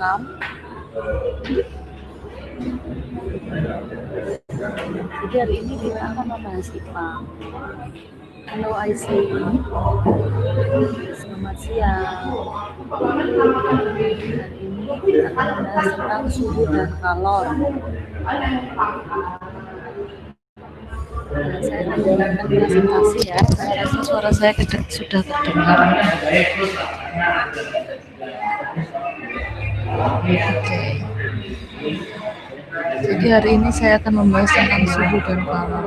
Jadi hari ini kita akan membahas IPA. Halo Aisy, selamat siang. Hari ini kita akan membahas tentang suhu dan kalor. Nah, saya akan menjalankan presentasi ya. Saya rasa suara saya sudah terdengar. Oke. Jadi hari ini saya akan membahas tentang suhu dan kalor.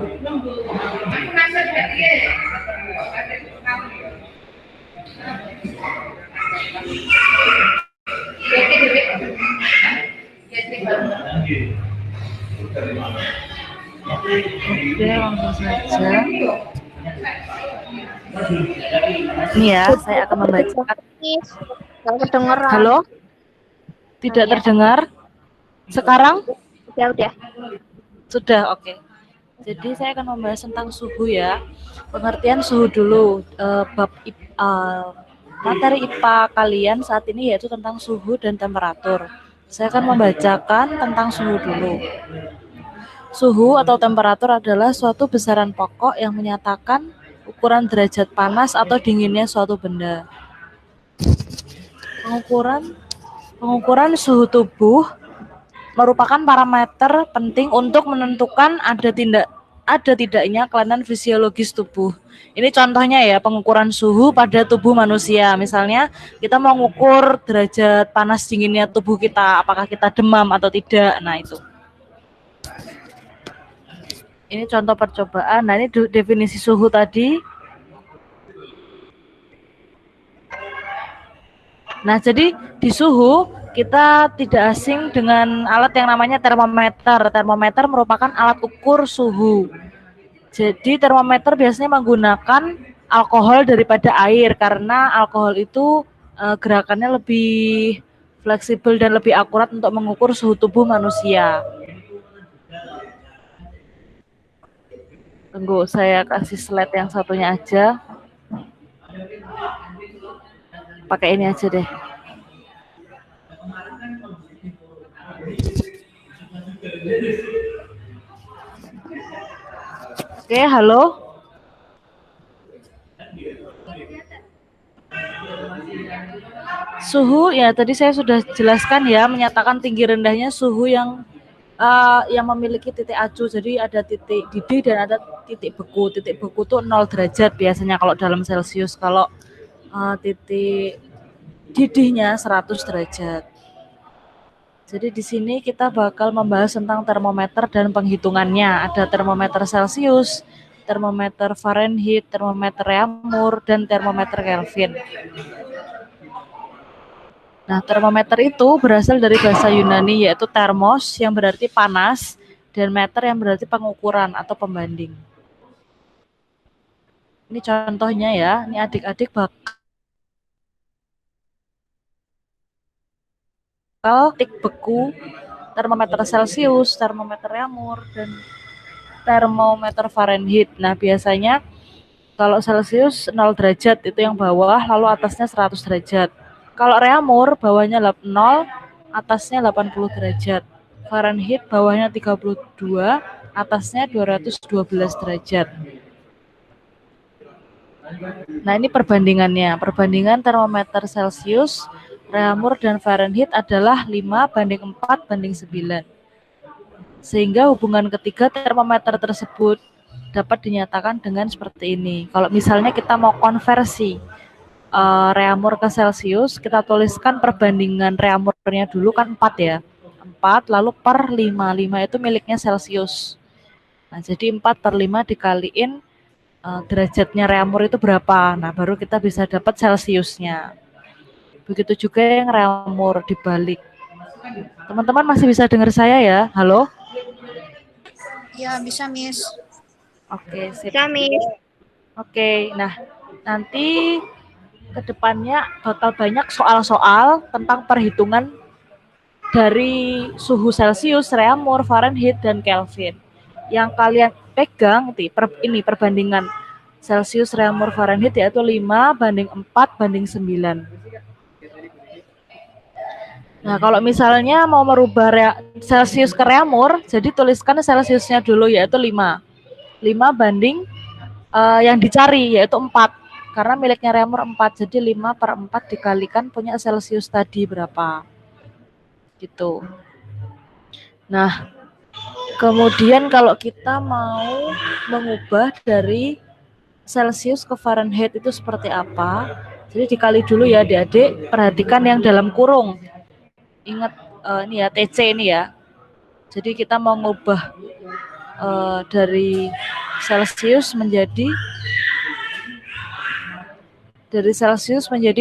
Oke, langsung saja. Ini ya, saya akan membacakan. Halo? Tidak terdengar? Sekarang? Udah. Sudah, oke. Jadi saya akan membahas tentang suhu ya. Pengertian suhu dulu. Materi IPA kalian saat ini yaitu tentang suhu dan temperatur. Saya akan membacakan tentang suhu dulu. Suhu atau temperatur adalah suatu besaran pokok yang menyatakan ukuran derajat panas atau dinginnya suatu benda. Pengukuran suhu tubuh merupakan parameter penting untuk menentukan ada tidaknya kelainan fisiologis tubuh. Ini contohnya ya, pengukuran suhu pada tubuh manusia. Misalnya kita mau mengukur derajat panas dinginnya tubuh kita, apakah kita demam atau tidak. Nah, itu. Ini contoh percobaan. Nah, ini definisi suhu tadi. Nah, jadi di suhu kita tidak asing dengan alat yang namanya termometer. Termometer merupakan alat ukur suhu. Jadi termometer biasanya menggunakan alkohol daripada air karena alkohol itu gerakannya lebih fleksibel dan lebih akurat untuk mengukur suhu tubuh manusia. Tunggu, saya kasih slide yang satunya aja. Pakai ini aja deh. Oke, halo. Suhu ya tadi saya sudah jelaskan ya, menyatakan tinggi rendahnya suhu yang memiliki titik acuh. Jadi ada titik didih dan ada titik beku. Titik beku itu 0 derajat biasanya kalau dalam Celcius. Kalau titik didihnya 100 derajat. Jadi di sini kita bakal membahas tentang termometer dan penghitungannya. Ada termometer Celcius, termometer Fahrenheit, termometer Reaumur, dan termometer Kelvin. Nah, termometer itu berasal dari bahasa Yunani yaitu thermos yang berarti panas dan meter yang berarti pengukuran atau pembanding. Ini contohnya ya, ini adik-adik bakal tik beku, termometer Celcius, termometer Reaumur, dan termometer Fahrenheit. Nah, biasanya kalau Celcius 0 derajat itu yang bawah, lalu atasnya 100 derajat. Kalau Reaumur bawahnya 0, atasnya 80 derajat. Fahrenheit bawahnya 32, atasnya 212 derajat. Nah, ini perbandingannya. Perbandingan termometer Celcius, Reaumur, dan Fahrenheit adalah 5:4:9. Sehingga hubungan ketiga termometer tersebut dapat dinyatakan dengan seperti ini. Kalau misalnya kita mau konversi Reaumur ke Celcius, kita tuliskan perbandingan Reaumurnya dulu kan 4 ya. 4 lalu per 5. 5 itu miliknya Celcius. Nah, jadi 4/5 dikaliin derajatnya Reaumur itu berapa. Nah, baru kita bisa dapat Celciusnya. Begitu juga yang Reaumur dibalik. Teman-teman masih bisa dengar saya ya? Halo? Ya, bisa, Miss. Oke, sip. Bisa, Miss. Oke, nah nanti kedepannya bakal banyak soal-soal tentang perhitungan dari suhu Celcius, Reaumur, Fahrenheit, dan Kelvin. Yang kalian pegang ini perbandingan Celcius, Reaumur, Fahrenheit yaitu 5:4:9. Nah, kalau misalnya mau merubah Celsius ke reaumur, jadi tuliskan Celsiusnya dulu yaitu 5. 5 banding yang dicari yaitu 4. Karena miliknya reaumur 4, jadi 5/4 dikalikan punya Celsius tadi berapa. Gitu. Nah, kemudian kalau kita mau mengubah dari Celsius ke Fahrenheit itu seperti apa? Jadi dikali dulu ya adik-adik, perhatikan yang dalam kurung. Ingat ini ya TC ini ya. Jadi kita mau ngubah dari Celsius menjadi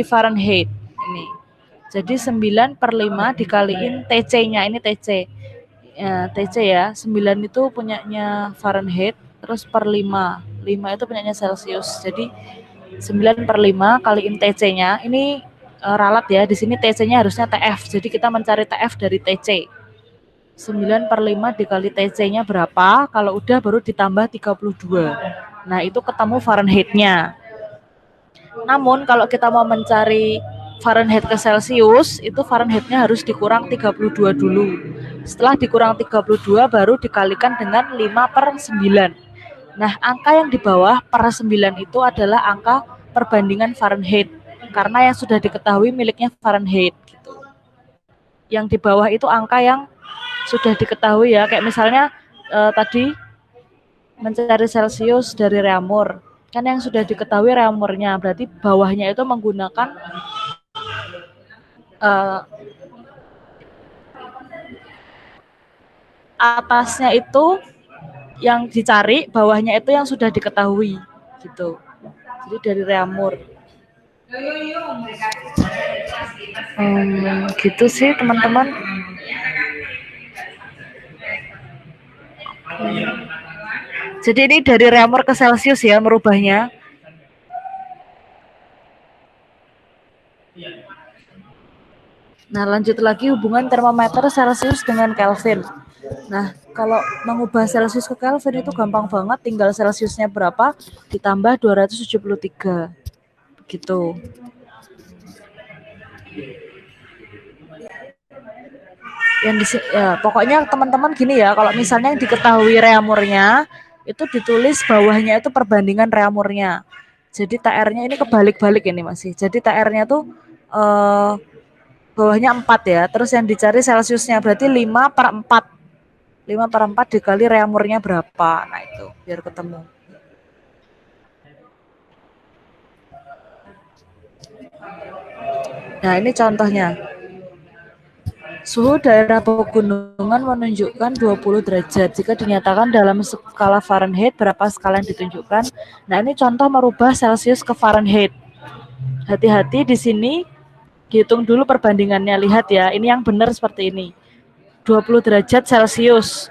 Fahrenheit ini. Jadi 9/5 dikaliin TC-nya, ini TC. Ya, TC ya, 9 itu punyanya Fahrenheit, terus per 5. 5 itu punyanya Celsius. Jadi 9/5 kaliin TC-nya. Ini ralat ya, di sini TC-nya harusnya TF. Jadi kita mencari TF dari TC. 9/5 dikali TC-nya berapa? Kalau udah baru ditambah 32. Nah, itu ketemu Fahrenheit-nya. Namun kalau kita mau mencari Fahrenheit ke Celsius, itu Fahrenheit-nya harus dikurang 32 dulu. Setelah dikurang 32 baru dikalikan dengan 5/9. Nah, angka yang di bawah per 9 itu adalah angka perbandingan Fahrenheit. Karena yang sudah diketahui miliknya Fahrenheit. Gitu. Yang di bawah itu angka yang sudah diketahui ya. Kayak misalnya tadi mencari Celsius dari reaumur. Kan yang sudah diketahui reaumurnya, berarti bawahnya itu menggunakan atasnya itu yang dicari, bawahnya itu yang sudah diketahui gitu. Jadi dari reaumur. Gitu sih teman-teman. Jadi ini dari reaumur ke Celsius ya merubahnya. Nah, lanjut lagi hubungan termometer Celsius dengan Kelvin. Nah, kalau mengubah Celsius ke Kelvin itu gampang banget, tinggal Celsiusnya berapa ditambah 273. Begitu. Ya, pokoknya teman-teman gini ya, kalau misalnya yang diketahui reaumurnya itu ditulis bawahnya itu perbandingan reaumurnya. Jadi TR-nya ini kebalik-balik ini masih. Jadi TR-nya tuh bawahnya 4 ya. Terus yang dicari Celsiusnya berarti 5/4. 5/4 dikali reaumurnya berapa. Nah, itu biar ketemu. Nah, ini contohnya. Suhu daerah pegunungan menunjukkan 20 derajat. Jika dinyatakan dalam skala Fahrenheit, berapa skala yang ditunjukkan? Nah, ini contoh merubah Celsius ke Fahrenheit. Hati-hati di sini, dihitung dulu perbandingannya. Lihat ya, ini yang benar seperti ini. 20 derajat Celsius.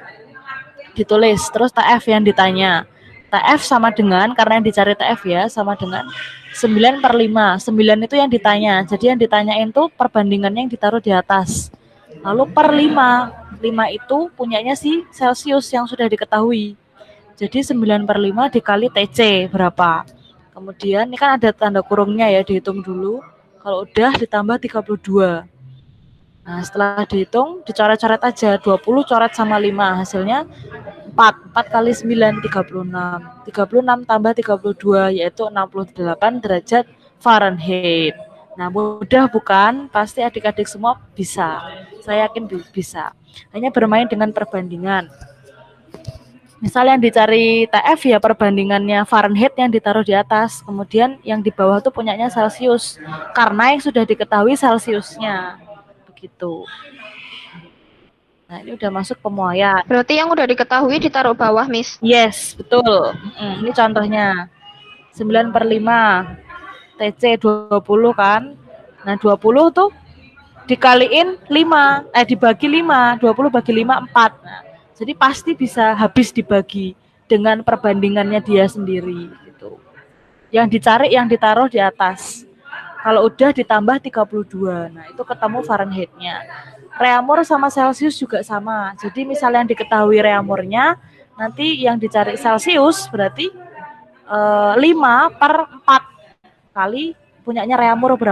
Ditulis, terus TF yang ditanya. TF sama dengan, karena yang dicari TF ya, sama dengan 9/5. 9 itu yang ditanya. Jadi yang ditanyain tuh perbandingannya yang ditaruh di atas. Lalu per 5. 5 itu punyanya si Celsius yang sudah diketahui. Jadi 9/5 dikali TC berapa. Kemudian ini kan ada tanda kurungnya ya, dihitung dulu. Kalau udah ditambah 32. Nah, setelah dihitung, dicoret-coret aja. 20 coret sama 5, hasilnya 4. 4 kali 9, 36. 36 tambah 32, yaitu 68 derajat Fahrenheit. Nah, mudah bukan? Pasti adik-adik semua bisa. Saya yakin bisa. Hanya bermain dengan perbandingan. Misal yang dicari TF ya perbandingannya Fahrenheit yang ditaruh di atas. Kemudian yang di bawah tuh punyanya Celsius. Karena yang sudah diketahui Celsiusnya. Begitu. Nah, ini udah masuk pemuaian. Berarti yang udah diketahui ditaruh bawah, Miss? Yes, betul. Ini contohnya. 9/5. TC 20 kan. Nah, 20 tuh dikaliin 5. Dibagi 5. 20 bagi 5, 4. Nah, jadi pasti bisa habis dibagi dengan perbandingannya dia sendiri. Gitu. Yang dicari, yang ditaruh di atas. Kalau udah ditambah 32. Nah, itu ketemu Fahrenheit-nya. Reaumur sama Celsius juga sama. Jadi misalnya yang diketahui reaumurnya, nanti yang dicari Celsius berarti 5/4 kali punyanya reaumur berapa.